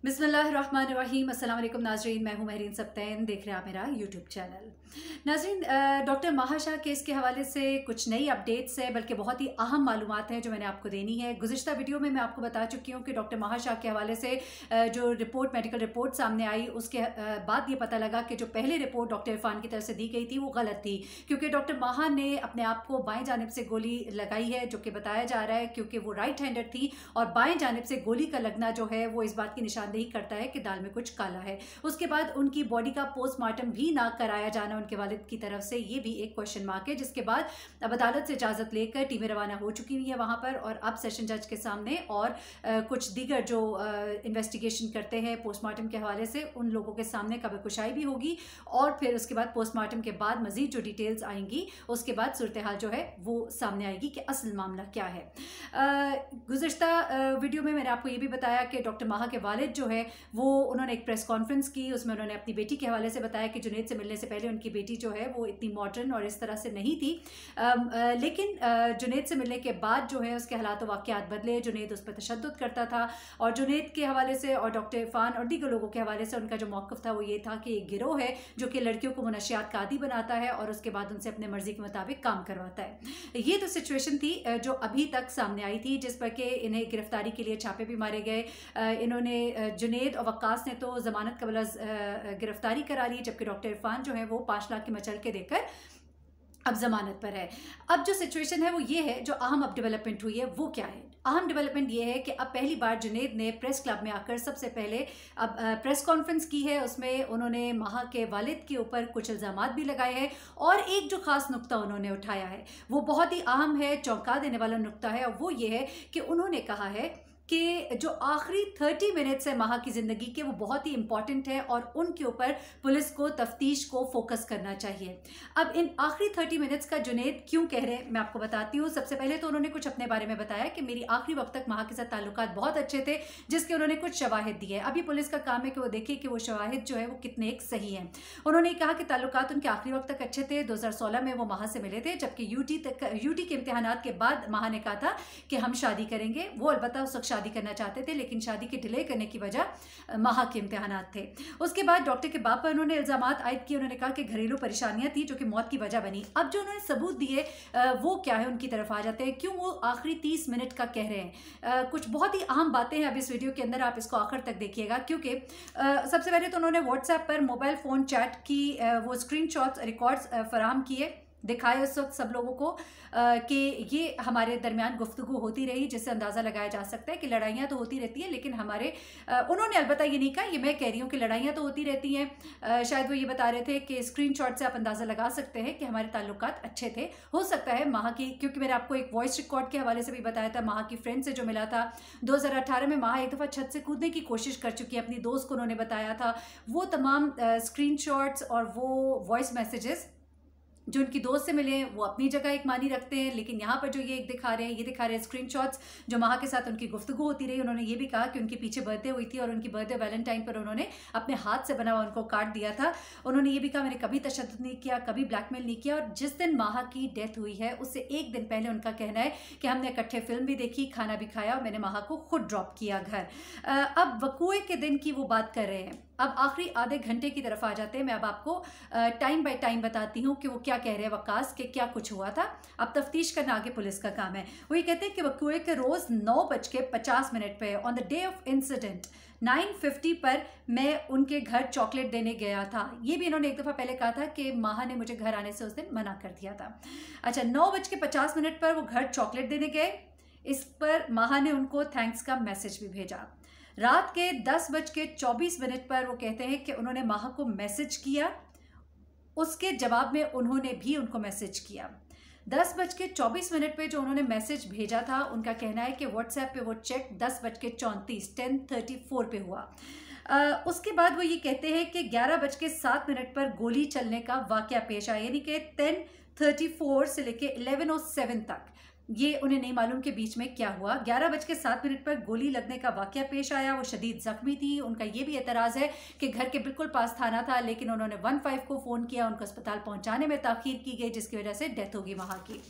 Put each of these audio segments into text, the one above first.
बिस्मिल्लाहिर्रहमानिर्रहीम। अस्सलाम वालेकुम नाज़रीन, मैं हूं महरीन सब्तैन, देख रहे हैं आप मेरा यूट्यूब चैनल। नाज़रीन, डॉक्टर महाशा केस के हवाले से कुछ नई अपडेट्स है, बल्कि बहुत ही अहम मालूमात हैं जो मैंने आपको देनी है। गुज़िश्ता वीडियो में मैं आपको बता चुकी हूँ कि डॉक्टर महाशा के हवाले से जो मेडिकल रिपोर्ट सामने आई, उसके बाद ये पता लगा कि जो पहले रिपोर्ट डॉक्टर इरफान की तरफ से दी गई थी वो गलत थी, क्योंकि डॉक्टर महा ने अपने आप को बाएं जानिब से गोली लगाई है, जो कि बताया जा रहा है क्योंकि वो राइट हैंडर थी, और बाएं जानिब से गोली का लगना जो है वो इस बात की निशानदेही करता है कि दाल में कुछ काला है। उसके बाद उनकी बॉडी का पोस्टमार्टम भी ना कराया जाना उनके वालिद की तरफ से, ये भी एक क्वेश्चन मार्क है, जिसके बाद अब अदालत से इजाजत लेकर टीमें रवाना हो चुकी हुई है वहां पर, और अब सेशन जज के सामने और कुछ दीगर जो इन्वेस्टिगेशन करते हैं पोस्टमार्टम के हवाले से, उन लोगों के सामने खबरकुशाई भी होगी, और फिर उसके बाद पोस्टमार्टम के बाद मजीद जो डिटेल्स आएंगी उसके बाद सूरत हाल जो है वो सामने आएगी कि असल मामला क्या है। गुज़िश्ता वीडियो में मैंने आपको ये भी बताया कि डॉक्टर महा के वालिद जो है वो उन्होंने एक प्रेस कॉन्फ्रेंस की, उसमें उन्होंने अपनी बेटी के हवाले से बताया कि जुनैद से मिलने से पहले उनकी बेटी जो है वो इतनी मॉडर्न और इस तरह से नहीं थी, लेकिन जुनैद से मिलने के बाद जो है उसके हालात वाक़यात बदले। जुनैद उस पर तशद्दुद करता था, और जुनैद के हवाले से और डॉक्टर इरफान और दीगर लोगों के हवाले से उनका जो मौक़िफ़ था वो ये था कि एक गिरोह है जो कि लड़कियों को मुनशियात का आदी बनाता है और उसके बाद उनसे अपने मर्जी के मुताबिक काम करवाता है। ये तो सिचुएशन थी जो अभी तक सामने आई थी, जिस पर कि इन्हें गिरफ्तारी के लिए छापे भी मारे गए। इन्होंने जुनैद और वक्कास ने तो जमानत कबल गिरफ्तारी करा ली, जबकि डॉक्टर इरफान जो है वो 5 लाख की मचल के देकर अब जमानत पर है। अब जो सिचुएशन है वो ये है, जो अहम अब डेवलपमेंट हुई है वो क्या है? अहम डेवलपमेंट ये है कि अब पहली बार जुनैद ने प्रेस क्लब में आकर सबसे पहले अब प्रेस कॉन्फ्रेंस की है। उसमें उन्होंने महा के वालिद के ऊपर कुछ इल्ज़ामात भी लगाए हैं, और एक जो ख़ास नुक्ता उन्होंने उठाया है वो बहुत ही अहम है, चौंका देने वाला नुक्ता है, और वो ये है कि उन्होंने कहा है कि जो आखिरी 30 मिनट्स है महा की ज़िंदगी के वो बहुत ही इंपॉर्टेंट है, और उनके ऊपर पुलिस को तफ्तीश को फोकस करना चाहिए। अब इन आखिरी 30 मिनट्स का जुनैद क्यों कह रहे हैं मैं आपको बताती हूँ। सबसे पहले तो उन्होंने कुछ अपने बारे में बताया कि मेरी आखिरी वक्त तक महा के साथ ताल्लुकात बहुत अच्छे थे, जिसके उन्होंने कुछ शवाहिद दिए। अभी पुलिस का काम है कि वो देखे कि वो शवाहिद जो है वो कितने एक सही हैं। उन्होंने कहा कि ताल्लुकात उनके आखिरी वक्त तक अच्छे थे। 2016 में वो महा से मिले थे, जबकि यूटी के इम्तिहानात के बाद महा ने कहा था कि हम शादी करेंगे। वो अलबत्ता उस वक्त शादी करना चाहते थे, लेकिन शादी के डिले करने की वजह महा के इम्तिहानात थे। उसके बाद डॉक्टर के बाप पर उन्होंने इल्जामात आयद किए। उन्होंने कहा कि घरेलू परेशानियां थी जो कि मौत की वजह बनी। अब जो उन्होंने सबूत दिए वो क्या है, उनकी तरफ आ जाते हैं। क्यों वो आखिरी 30 मिनट का कह रहे हैं? कुछ बहुत ही अहम बातें हैं अब इस वीडियो के अंदर, आप इसको आखिर तक देखिएगा, क्योंकि सबसे पहले तो उन्होंने व्हाट्सएप पर मोबाइल फ़ोन चैट की वो स्क्रीनशॉट्स रिकॉर्ड्स फराहम किए, दिखाए उस वक्त सब लोगों को कि ये हमारे दरमियान गुफ्तगू होती रही, जिससे अंदाज़ा लगाया जा सकता है कि लड़ाइयाँ तो होती रहती हैं, लेकिन हमारे उन्होंने अलबत्ता ये नहीं कहा, ये मैं कह रही हूँ कि लड़ाइयाँ तो होती रहती हैं। शायद वो ये बता रहे थे कि स्क्रीनशॉट से आप अंदाज़ा लगा सकते हैं कि हमारे ताल्लुकात अच्छे थे। हो सकता है महा की, क्योंकि मैंने आपको एक वॉइस रिकॉर्ड के हवाले से भी बताया था, महा की फ्रेंड से जो मिला था 2018 में। महा एक दफ़ा छत से कूदने की कोशिश कर चुकी है, अपनी दोस्त को उन्होंने बताया था। वो तमाम स्क्रीनशॉट्स और वो वॉइस मैसेजेस जो उनकी दोस्त से मिले वो अपनी जगह एक मानी रखते हैं, लेकिन यहाँ पर जो ये एक दिखा रहे हैं, ये दिखा रहे हैं स्क्रीनशॉट्स जो महा के साथ उनकी गुफ्तगू होती रही। उन्होंने ये भी कहा कि उनके पीछे बर्थडे हुई थी, और उनकी बर्थडे वैलेंटाइन पर उन्होंने अपने हाथ से बना हुआ उनको कार्ड दिया था। उन्होंने ये भी कहा मैंने कभी तशद्दुद नहीं किया, कभी ब्लैकमेल नहीं किया। और जिस दिन महा की डेथ हुई है उससे एक दिन पहले उनका कहना है कि हमने इकट्ठे फिल्म भी देखी, खाना भी खाया, और मैंने महा को खुद ड्रॉप किया घर। अब वकूए के दिन की वो बात कर रहे हैं। अब आखिरी आधे घंटे की तरफ आ जाते हैं। मैं अब आपको टाइम बाय टाइम बताती हूँ कि वो क्या कह रहे हैं वक्कास के, क्या कुछ हुआ था। अब तफ्तीश करना आगे पुलिस का काम है। वो ये कहते हैं कि वकूए के रोज़ 9:50 पे on the day of incident 9:50 पर मैं उनके घर चॉकलेट देने गया था। ये भी इन्होंने एक दफ़ा पहले कहा था कि महा ने मुझे घर आने से उस दिन मना कर दिया था। अच्छा, 9:50 पर वो घर चॉकलेट देने गए। इस पर महा ने उनको थैंक्स का मैसेज भी भेजा। रात के 10:24 पर वो कहते हैं कि उन्होंने महा को मैसेज किया, उसके जवाब में उन्होंने भी उनको मैसेज किया। 10:24 पे जो उन्होंने मैसेज भेजा था, उनका कहना है कि व्हाट्सएप पे वो चेक 10:34 पे हुआ। उसके बाद वो ये कहते हैं कि 11:07 पर गोली चलने का वाकया पेश आया, यानी कि 10:34 से लेके 11:07 तक ये उन्हें नहीं मालूम कि बीच में क्या हुआ। 11:07 पर गोली लगने का वाकया पेश आया। वो शदीद जख्मी थी। उनका ये भी एतराज़ है कि घर के बिल्कुल पास थाना था, लेकिन उन्होंने 15 को फ़ोन किया, उनको अस्पताल पहुंचाने में ताख़ीर की गई, जिसकी वजह से डेथ होगी माहा की।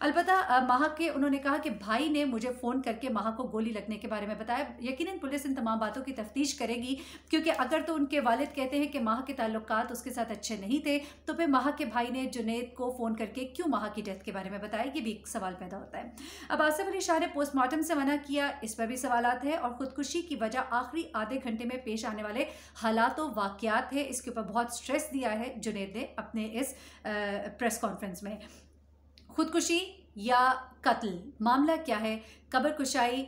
अलबत्ता माहा के उन्होंने कहा कि भाई ने मुझे फ़ोन करके माहा को गोली लगने के बारे में बताया। यकीनन पुलिस इन तमाम बातों की तफ्तीश करेगी, क्योंकि अगर तो उनके वालिद कहते हैं कि माहा के ताल्लुकात उसके साथ अच्छे नहीं थे, तो फिर माहा के भाई ने जुनैद को फ़ोन करके क्यों माहा की डेथ के बारे में बताया, ये भी एक सवाल पैदा होता है। अब आसिफ अली शाह ने पोस्टमार्टम से मना किया, इस पर भी सवालात है, और ख़ुदकुशी की वजह आखिरी आधे घंटे में पेश आने वाले हालात व वाक़यात है। इसके ऊपर बहुत स्ट्रेस दिया है जुनैद ने अपने इस प्रेस कॉन्फ्रेंस में। खुदकुशी या कत्ल, मामला क्या है? कब्र कुशाई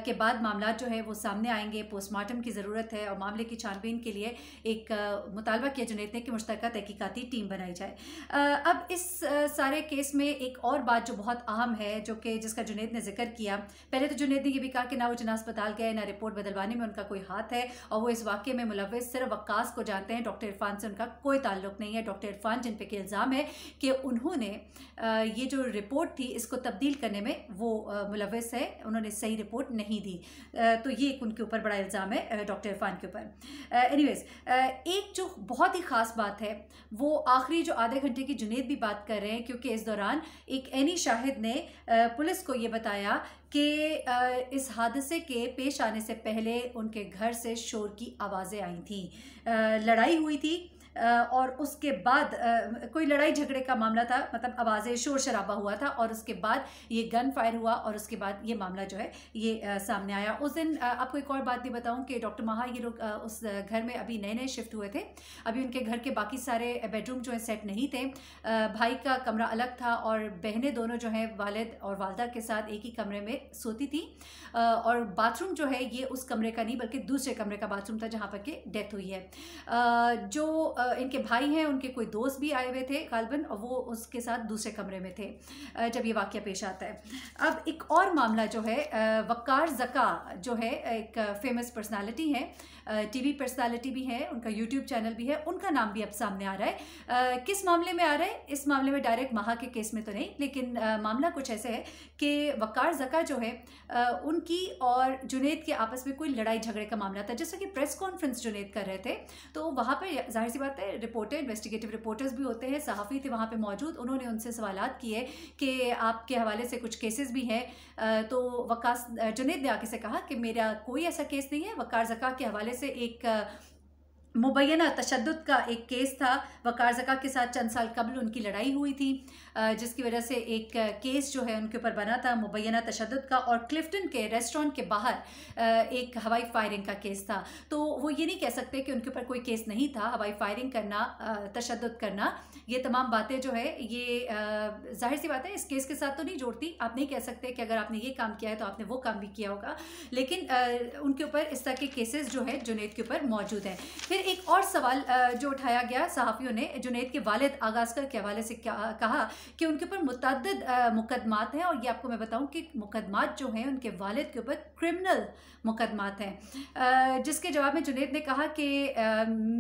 के बाद मामला जो है वो सामने आएंगे। पोस्टमार्टम की ज़रूरत है और मामले की छानबीन के लिए एक मुतालबा किया जुनैद ने कि मुश्तरका तहकीकाती टीम बनाई जाए। अब इस सारे केस में एक और बात जो बहुत अहम है, जो कि जिसका जुनैद ने जिक्र किया, पहले तो जुनैद ने ये भी कहा कि ना वो जना अस्पताल गए, ना रिपोर्ट बदलवाने में उनका कोई हाथ है, और वो इस वाक़े में मुलव्वस सिर्फ वक्कास को जानते हैं। डॉक्टर इरफान से उनका कोई ताल्लुक़ नहीं है। डॉक्टर इरफान जिन पे के इल्ज़ाम है कि उन्होंने ये जो रिपोर्ट थी इसको तब्दील करने में वो मुलव्वस है, उन्होंने सही रिपोर्ट नहीं दी, तो ये उनके ऊपर बड़ा इल्ज़ाम है डॉक्टर इरफान के ऊपर। एनीवेज, एक जो बहुत ही ख़ास बात है वो आखिरी जो आधे घंटे की जुनैद भी बात कर रहे हैं, क्योंकि इस दौरान एक ऐनी शाहिद ने पुलिस को ये बताया कि इस हादसे के पेश आने से पहले उनके घर से शोर की आवाज़ें आई थी, लड़ाई हुई थी, और उसके बाद कोई लड़ाई झगड़े का मामला था, मतलब आवाज़ें, शोर शराबा हुआ था, और उसके बाद ये गन फायर हुआ, और उसके बाद ये मामला जो है ये सामने आया। उस दिन आपको एक और बात भी बताऊं कि डॉक्टर माहा, ये लोग उस घर में अभी नए नए शिफ्ट हुए थे, अभी उनके घर के बाकी सारे बेडरूम जो है सेट नहीं थे। भाई का कमरा अलग था, और बहनें दोनों जो हैं वालिद और वालदा के साथ एक ही कमरे में सोती थी, और बाथरूम जो है ये उस कमरे का नहीं बल्कि दूसरे कमरे का बाथरूम था जहाँ पर कि डेथ हुई है। जो इनके भाई हैं उनके कोई दोस्त भी आए हुए थे गालबन, और वो उसके साथ दूसरे कमरे में थे जब ये वाक़या पेश आता है। अब एक और मामला जो है, वक़ार ज़का जो है एक फेमस पर्सनालिटी है, टीवी पर्सनालिटी भी है, उनका यूट्यूब चैनल भी है, उनका नाम भी अब सामने आ रहा है। किस मामले में आ रहा है? इस मामले में डायरेक्ट माहा के केस में तो नहीं, लेकिन मामला कुछ ऐसे है कि वक़ार ज़का जो है उनकी और जुनैद के आपस में कोई लड़ाई झगड़े का मामला था। जैसा कि प्रेस कॉन्फ्रेंस जुनैद कर रहे थे, तो वहाँ पर जाहिर सी बात है रिपोर्टर, इन्वेस्टिगेटिव रिपोर्टर्स भी होते हैं, सहाफ़ी थे वहाँ पे मौजूद, उन्होंने उनसे सवालात किए कि आपके हवाले से कुछ केसेस भी हैं, तो वक़ास जुनैद ने आके से कहा कि मेरा कोई ऐसा केस नहीं है। वक़ार ज़का के हवाले से एक मुबैना तशद्दुद का एक केस था, वक़ार ज़का के साथ चंद साल कबल उनकी लड़ाई हुई थी, जिसकी वजह से एक केस जो है उनके ऊपर बना था मुबैना तशद्दुद का, और क्लिफ्टन के रेस्टोरेंट के बाहर एक हवाई फायरिंग का केस था। तो वो ये नहीं कह सकते कि उनके ऊपर कोई केस नहीं था। हवाई फायरिंग करना, तशद्दुद करना, ये तमाम बातें जो है ये जाहिर सी बात है इस केस के साथ तो नहीं जोड़ती। आप नहीं कह सकते कि अगर आपने ये काम किया है तो आपने वो काम भी किया होगा, लेकिन उनके ऊपर इस तरह के केसेस जो है जुनैद के ऊपर मौजूद हैं। फिर एक और सवाल जो उठाया गया सहाफ़ियों ने जुनैद के वालिद आगाज़कर के हवाले से कहा कि उनके ऊपर मुतअद्दिद मुकदमात हैं, और ये आपको मैं बताऊं कि मुकदमात जो हैं उनके वालिद के ऊपर क्रिमिनल मुकदमात हैं, जिसके जवाब में जुनैद ने कहा कि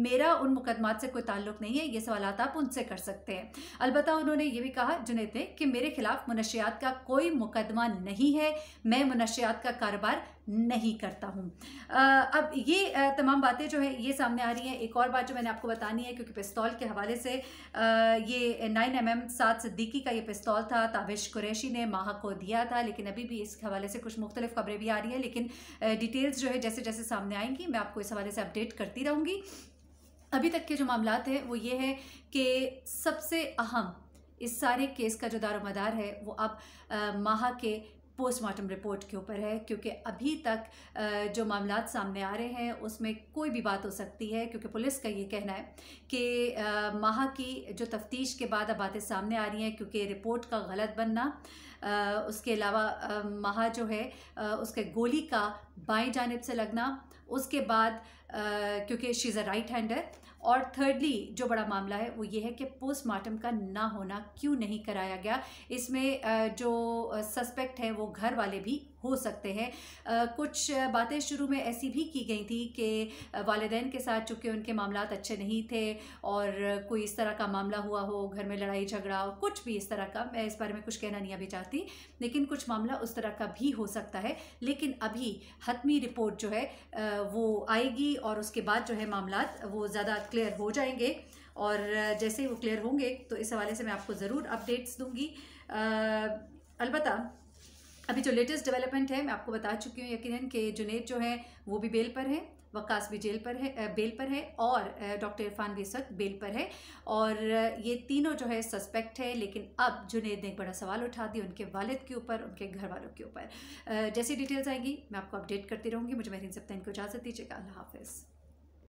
मेरा उन मुकदमात से कोई ताल्लुक़ नहीं है, ये सवालात आप उनसे कर सकते हैं। अलबत्ता उन्होंने ये भी कहा जुनैद ने कि मेरे खिलाफ मुनशियात का कोई मुकदमा नहीं है, मैं मुनशियात का कारोबार नहीं करता हूँ। अब ये तमाम बातें जो है ये सामने आ रही हैं। एक और बात जो मैंने आपको बतानी है, क्योंकि पिस्तौल के हवाले से ये 9mm 7 सिद्दीकी का ये पिस्तौल था, ताबिश कुरैशी ने माहा को दिया था, लेकिन अभी भी इस हवाले से कुछ मुख्तलिफ खबरें भी आ रही हैं, लेकिन डिटेल्स जो है जैसे जैसे सामने आएंगी मैं आपको इस हवाले से अपडेट करती रहूँगी। अभी तक के जो मामलात हैं वो ये है कि सबसे अहम इस सारे केस का जो दारोमदार है वो अब माहा के पोस्टमार्टम रिपोर्ट के ऊपर है, क्योंकि अभी तक जो मामलात सामने आ रहे हैं उसमें कोई भी बात हो सकती है, क्योंकि पुलिस का ये कहना है कि माहा की जो तफ्तीश के बाद अब बातें सामने आ रही हैं, क्योंकि रिपोर्ट का गलत बनना, उसके अलावा माहा जो है उसके गोली का बाएं जानिब से लगना, उसके बाद क्योंकि she is a right hander. और थर्डली जो बड़ा मामला है वो ये है कि पोस्टमार्टम का ना होना क्यों नहीं कराया गया। इसमें जो सस्पेक्ट हैं वो घर वाले भी हो सकते हैं। कुछ बातें शुरू में ऐसी भी की गई थी कि वालिदैन के साथ चूँकि उनके मामलात अच्छे नहीं थे और कोई इस तरह का मामला हुआ हो, घर में लड़ाई झगड़ा हो, कुछ भी इस तरह का, मैं इस बारे में कुछ कहना नहीं अभी चाहती, लेकिन कुछ मामला उस तरह का भी हो सकता है। लेकिन अभी हतमी रिपोर्ट जो है वो आएगी और उसके बाद जो है मामलात वो ज़्यादा क्लियर हो जाएंगे। और जैसे ही वो क्लियर होंगे तो इस हवाले से मैं आपको ज़रूर अपडेट्स दूंगी। अलबत्ता अभी जो लेटेस्ट डेवलपमेंट है मैं आपको बता चुकी हूँ यकीनन कि जुनैद जो है वो भी बेल पर है, वक्कास भी बेल पर है और डॉक्टर इरफान भी इस वक्त बेल पर है। और ये तीनों जो है सस्पेक्ट है। लेकिन अब जुनैद ने एक बड़ा सवाल उठा दिया उनके वालिद के ऊपर, उनके घर वालों के ऊपर। जैसी डिटेल्स आएंगी मैं आपको अपडेट करती रहूँगी। मुझे महरीन सप्तान को इजाज़त दीजिएगा। अल्लाह हाफिज़।